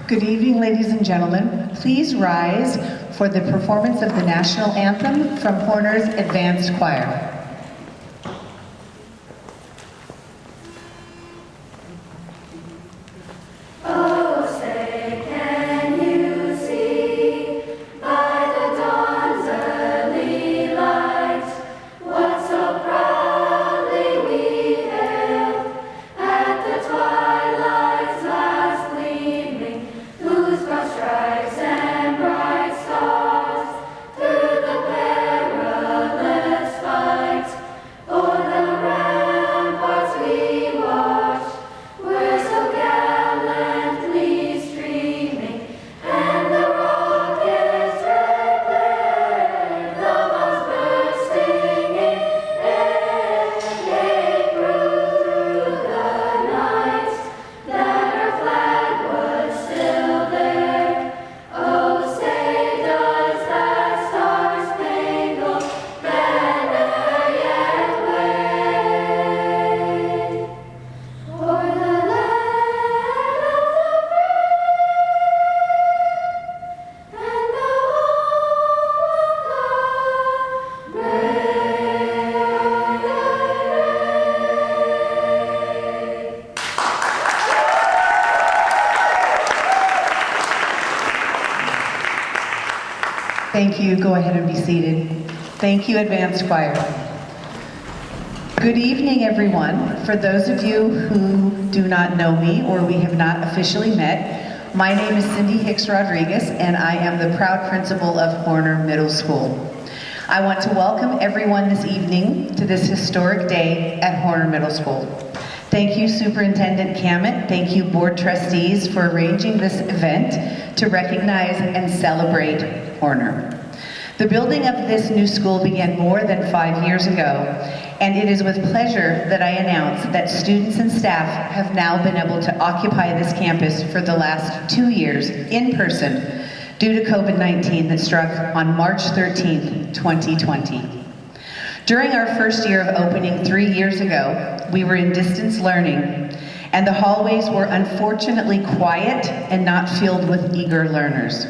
Good evening, ladies and gentlemen. Please rise for the performance of the national anthem from Horner's Advanced Choir. Thank you. Go ahead and be seated. Thank you, Advanced Choir. Good evening, everyone. For those of you who do not know me or we have not officially met, my name is Cindy Hicks Rodriguez, and I am the proud principal of Horner Middle School. I want to welcome everyone this evening to this historic day at Horner Middle School. Thank you, Superintendent Cammett. Thank you, Board Trustees, for arranging this event to recognize and celebrate Horner. The building of this new school began more than 5 years ago, and it is with pleasure that I announce that students and staff have now been able to occupy this campus for the last 2 years in person due to COVID-19 that struck on March 13th, 2020. During our first year of opening 3 years ago, we were in distance learning, and the hallways were unfortunately quiet and not filled with eager learners.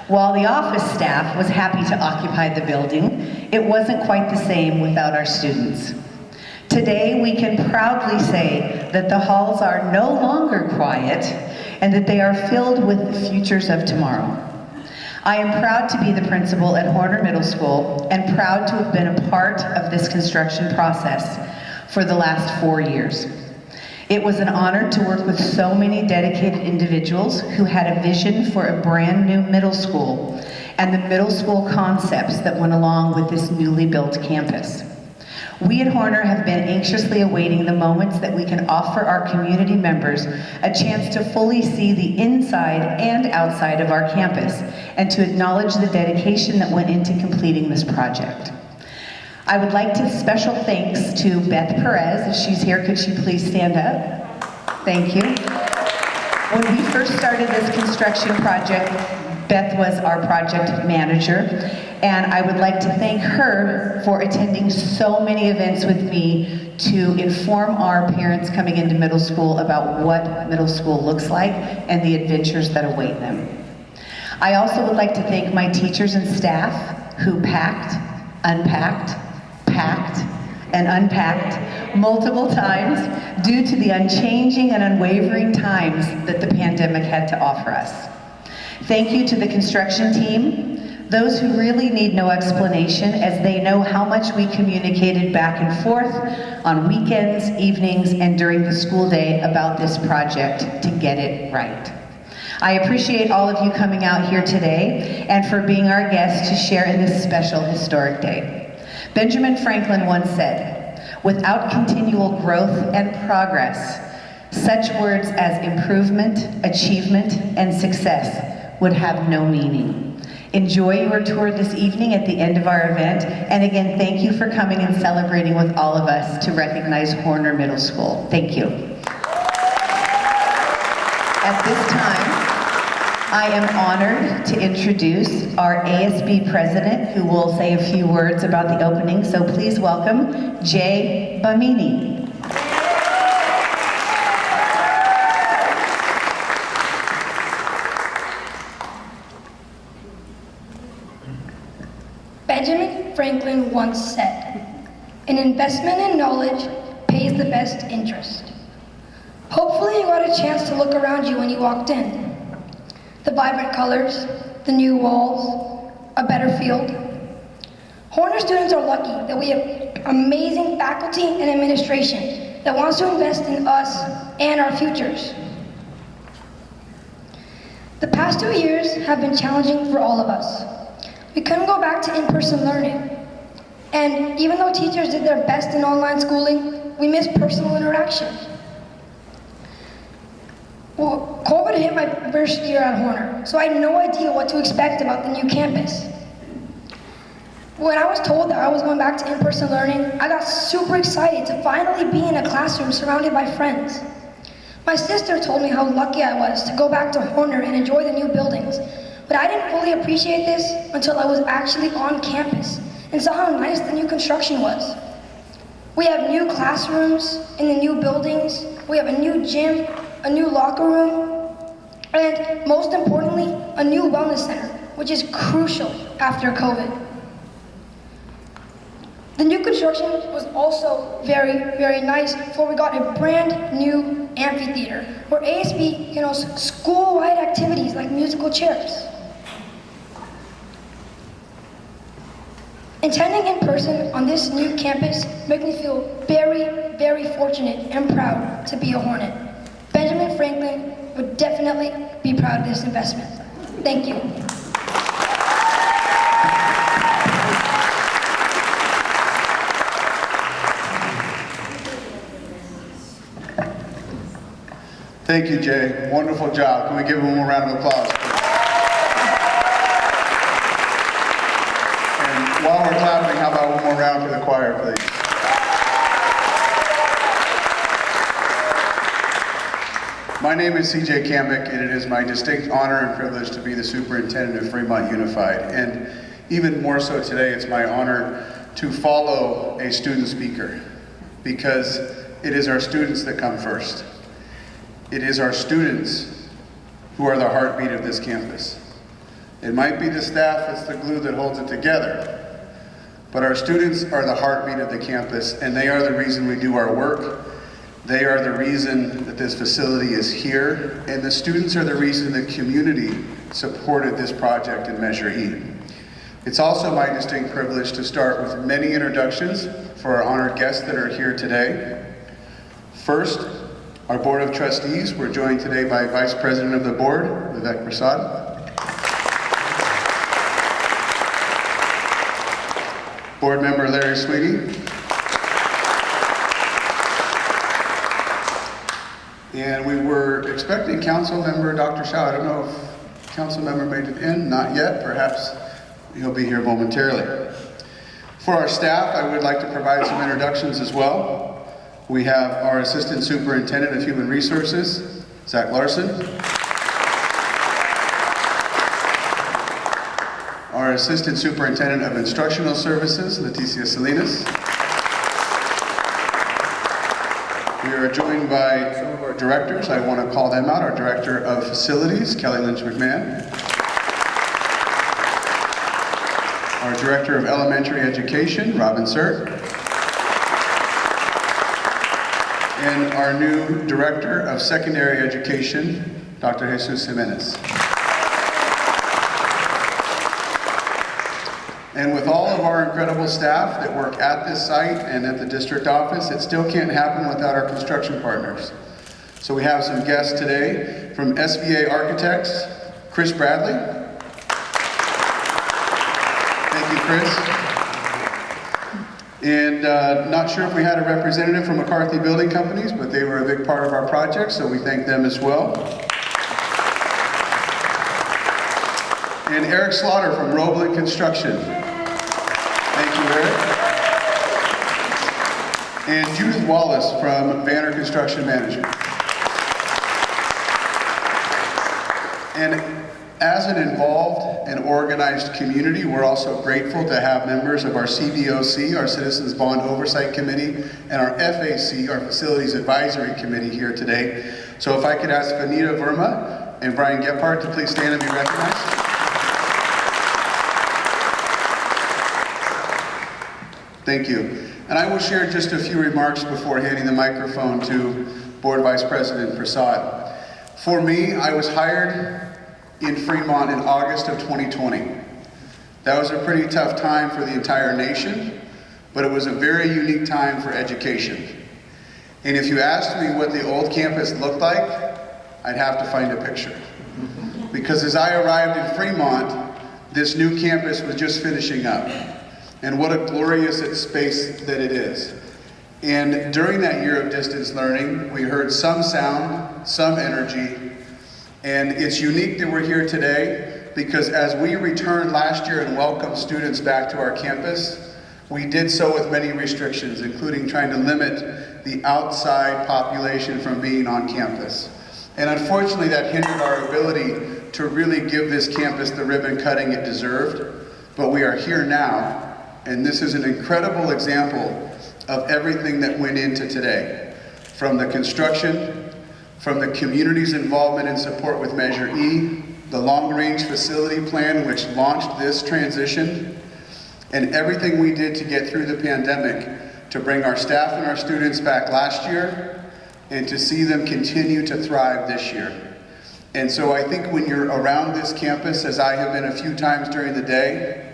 While the office staff was happy to occupy the building, it wasn't quite the same without our students. Today, we can proudly say that the halls are no longer quiet and that they are filled with the futures of tomorrow. I am proud to be the principal at Horner Middle School and proud to have been a part of this construction process for the last 4 years. It was an honor to work with so many dedicated individuals who had a vision for a brand new middle school and the middle school concepts that went along with this newly built campus. We at Horner have been anxiously awaiting the moments that we can offer our community members a chance to fully see the inside and outside of our campus and to acknowledge the dedication that went into completing this project. I would like to special thanks to Beth Perez. If she's here, could she please stand up? Thank you. When we first started this construction project, Beth was our project manager, and I would like to thank her for attending so many events with me to inform our parents coming into middle school about what middle school looks like and the adventures that await them. I also would like to thank my teachers and staff who packed, unpacked, packed, and unpacked multiple times due to the unchanging and unwavering times that the pandemic had to offer us. Thank you to the construction team, those who really need no explanation as they know how much we communicated back and forth on weekends, evenings, and during the school day about this project to get it right. I appreciate all of you coming out here today and for being our guests to share in this special historic day. Benjamin Franklin once said, "Without continual growth and progress, such words as improvement, achievement, and success would have no meaning." Enjoy your tour this evening at the end of our event, and again, thank you for coming and celebrating with all of us to recognize Horner Middle School. Thank you. At this time, I am honored to introduce our ASB president, who will say a few words about the opening, so please welcome Jay Bamini. president once said, "An investment in knowledge pays the best interest." Hopefully you got a chance to look around you when you walked in. The vibrant colors, the new walls, a better field. Horner students are lucky that we have amazing faculty and administration that wants to invest in us and our futures. The past 2 years have been challenging for all of us. We couldn't go back to in-person learning. And even though teachers did their best in online schooling, we missed personal interaction. Well, COVID hit my first year at Horner, so I had no idea what to expect about the new campus. When I was told that I was going back to in-person learning, I got super excited to finally be in a classroom surrounded by friends. My sister told me how lucky I was to go back to Horner and enjoy the new buildings, but I didn't fully appreciate this until I was actually on campus and saw how nice the new construction was. We have new classrooms in the new buildings, we have a new gym, a new locker room, and most importantly, a new wellness center, which is crucial after COVID. The new construction was also very, very nice, for we got a brand new amphitheater where ASB can host school-wide activities like musical chairs. Attending in person on this new campus makes me feel very, very fortunate and proud to be a Hornet. Benjamin Franklin would definitely be proud of this investment. Thank you. Thank you, Jay. Wonderful job. Can we give him one more round of applause? And while we're clapping, how about one more round for the choir, please? My name is CJ Kambick, and it is my distinct honor and privilege to be the superintendent of Fremont Unified. And even more so today, it's my honor to follow a student speaker, because it is our students that come first. It is our students who are the heartbeat of this campus. It might be the staff that's the glue that holds it together, but our students are the heartbeat of the campus, and they are the reason we do our work. They are the reason that this facility is here, and the students are the reason the community supported this project in Measure E. It's also my distinct privilege to start with many introductions for our honored guests that are here today. First, our Board of Trustees. We're joined today by Vice President of the Board, Vivek Prasad. Board Member Larry Sweeney. And we were expecting Council Member Dr. Shaw. I don't know if Council Member made it in, not yet. Perhaps he'll be here momentarily. For our staff, I would like to provide some introductions as well. We have our Assistant Superintendent of Human Resources, Zach Larson. Our Assistant Superintendent of Instructional Services, Leticia Salinas. We are joined by some of our directors. I want to call them out. Our Director of Facilities, Kelly Lynch McMahon. Our Director of Elementary Education, Robin Surt. And our new Director of Secondary Education, Dr. Jesus Jimenez. And with all of our incredible staff that work at this site and at the district office, it still can't happen without our construction partners. So we have some guests today from SVA Architects, Chris Bradley. Thank you, Chris. And not sure if we had a representative from McCarthy Building Companies, but they were a big part of our project, so we thank them as well. And Eric Slaughter from Roebling Construction. Thank you, Eric. And Judith Wallace from Banner Construction Management. And as an involved and organized community, we're also grateful to have members of our CBOC, our Citizens Bond Oversight Committee, and our FAC, our Facilities Advisory Committee here today. So if I could ask Vanita Verma and Brian Gephardt to please stand and be recognized. Thank you. And I will share just a few remarks before handing the microphone to Board Vice President Prasad. For me, I was hired in Fremont in August of 2020. That was a pretty tough time for the entire nation, but it was a very unique time for education. And if you asked me what the old campus looked like, I'd have to find a picture. Because as I arrived in Fremont, this new campus was just finishing up. And what a glorious space that it is. And during that year of distance learning, we heard some sound, some energy, and it's unique that we're here today because as we returned last year and welcomed students back to our campus, we did so with many restrictions, including trying to limit the outside population from being on campus. And unfortunately, that hindered our ability to really give this campus the ribbon cutting it deserved. But we are here now, and this is an incredible example of everything that went into today. From the construction, from the community's involvement and support with Measure E, the long-range facility plan which launched this transition, and everything we did to get through the pandemic to bring our staff and our students back last year and to see them continue to thrive this year. And so I think when you're around this campus, as I have been a few times during the day,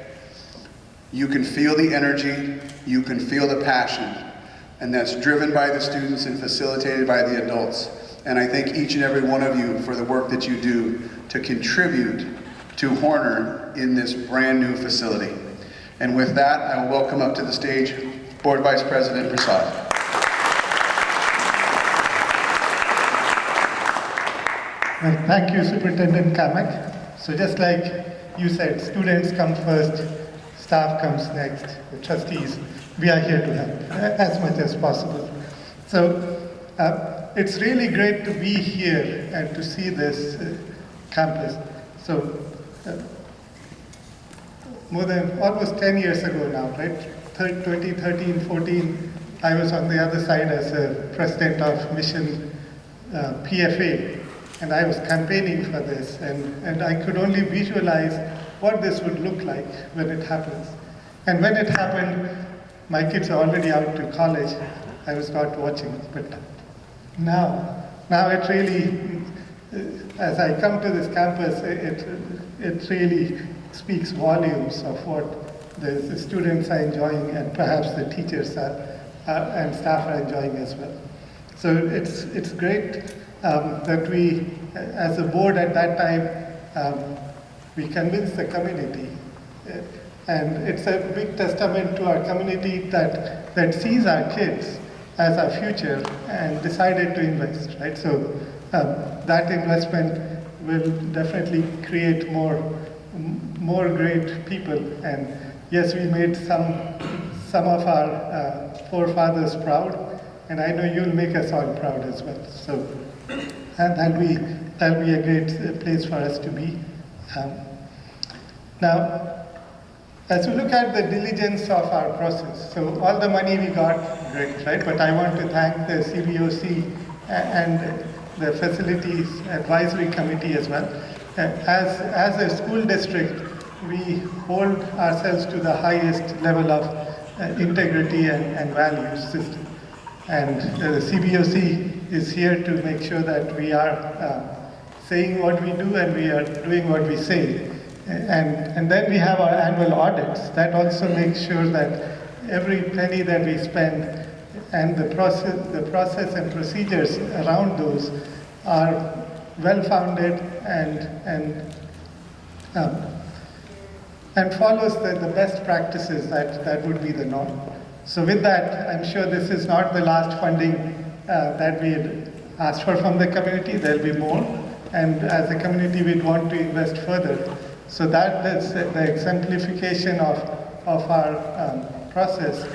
you can feel the energy, you can feel the passion, and that's driven by the students and facilitated by the adults. And I thank each and every one of you for the work that you do to contribute to Horner in this brand new facility. And with that, I will welcome up to the stage Board Vice President Prasad. Well, thank you, Superintendent Kamek. So just like you said, students come first, staff comes next, the trustees. We are here to help as much as possible. So it's really great to be here and to see this campus. So more than almost 10 years ago now, right? 2013, 14, I was on the other side as a president of Mission PFA, and I was campaigning for this, and I could only visualize what this would look like when it happens. And when it happened, my kids are already out to college. I was not watching, but now it really, as I come to this campus, it really speaks volumes of what the students are enjoying and perhaps the teachers and staff are enjoying as well. So it's great that we, as a board at that time, we convinced the community. And it's a big testament to our community that sees our kids as our future and decided to invest, right? So that investment will definitely create more great people. And yes, we made some of our forefathers proud, and I know you'll make us all proud as well. So that'll be a great place for us to be. Now, as we look at the diligence of our process, so all the money we got, great, right? But I want to thank the CBOC and the Facilities Advisory Committee as well. As a school district, we hold ourselves to the highest level of integrity and value system. And the CBOC is here to make sure that we are saying what we do and we are doing what we say. And then we have our annual audits that also make sure that every penny that we spend and the process and procedures around those are well-founded and follows the best practices that would be the norm. So with that, I'm sure this is not the last funding that we had asked for from the community. There'll be more, and as a community, we'd want to invest further. So that is the exemplification of our process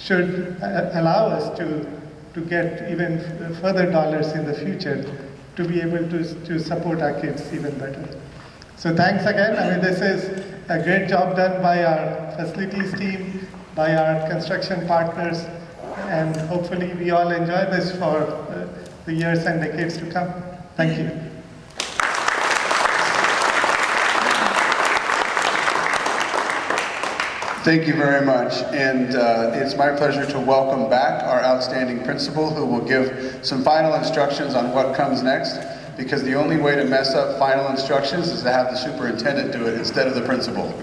should allow us to get even further dollars in the future to be able to support our kids even better. So thanks again. I mean, this is a great job done by our facilities team, by our construction partners, and hopefully we all enjoy this for the years and decades to come. Thank you. Thank you very much, and it's my pleasure to welcome back our outstanding principal, who will give some final instructions on what comes next, because the only way to mess up final instructions is to have the superintendent do it instead of the principal.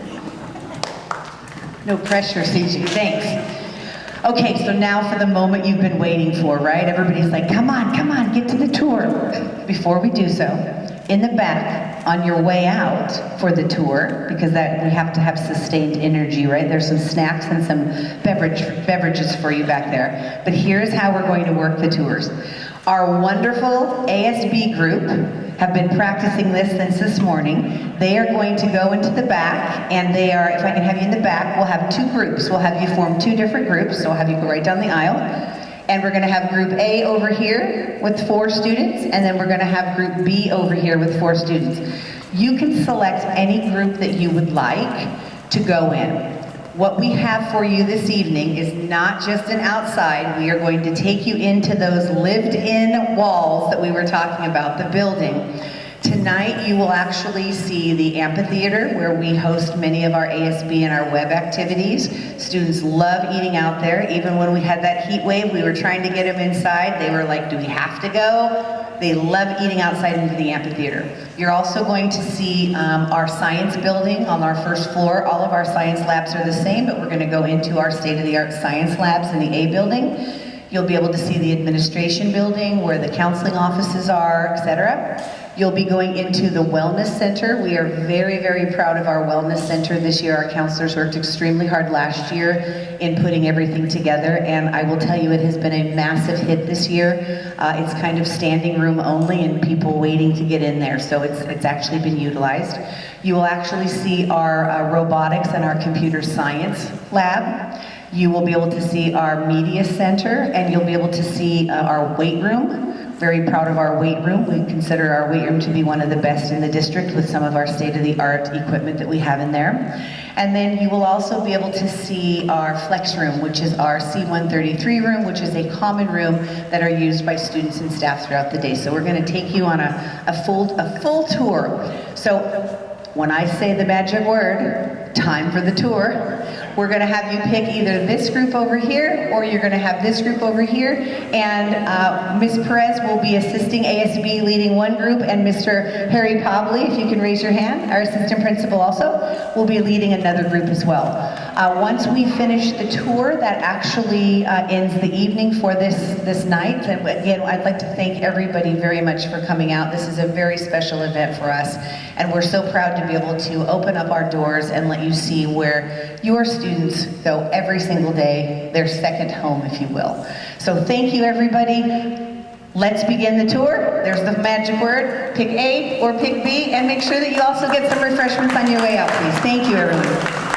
No pressure, CJ, thanks. Okay, so now for the moment you've been waiting for, right? Everybody's like, come on, get to the tour. Before we do so, in the back, on your way out for the tour, because that we have to have sustained energy, right? There's some snacks and some beverages for you back there. But here's how we're going to work the tours. Our wonderful ASB group have been practicing this since this morning. They are going to go into the back, and they are, if I can have you in the back, we'll have two groups. We'll have you form two different groups, so we'll have you go right down the aisle. And we're going to have group A over here with 4 students, and then we're going to have group B over here with 4 students. You can select any group that you would like to go in. What we have for you this evening is not just an outside. We are going to take you into those lived-in walls that we were talking about, the building. Tonight you will actually see the amphitheater, where we host many of our ASB and our web activities. Students love eating out there. Even when we had that heat wave, we were trying to get them inside. They were like, do we have to go? They love eating outside into the amphitheater. You're also going to see our science building on our first floor. All of our science labs are the same, but we're going to go into our state-of-the-art science labs in the A building. You'll be able to see the administration building, where the counseling offices are, etc. You'll be going into the wellness center. We are very, very proud of our wellness center this year. Our counselors worked extremely hard last year in putting everything together, and I will tell you, it has been a massive hit this year. It's kind of standing room only and people waiting to get in there, so it's actually been utilized. You will actually see our robotics and our computer science lab. You will be able to see our media center, and you'll be able to see our weight room. Very proud of our weight room. We consider our weight room to be one of the best in the district, with some of our state-of-the-art equipment that we have in there. And then you will also be able to see our flex room, which is our C-133 room, which is a common room that are used by students and staff throughout the day. So we're going to take you on a full tour. So when I say the magic word, time for the tour, we're going to have you pick either this group over here, or you're going to have this group over here, and Ms. Perez will be assisting ASB leading one group, and Mr. Harry Pobley, if you can raise your hand, our assistant principal also, will be leading another group as well. Once we finish the tour, that actually ends the evening for this night. And again, I'd like to thank everybody very much for coming out. This is a very special event for us, and we're so proud to be able to open up our doors and let you see where your students go every single day, their second home, if you will. So thank you, everybody. Let's begin the tour. There's the magic word. Pick A or pick B, and make sure that you also get some refreshments on your way out, please. Thank you, everyone.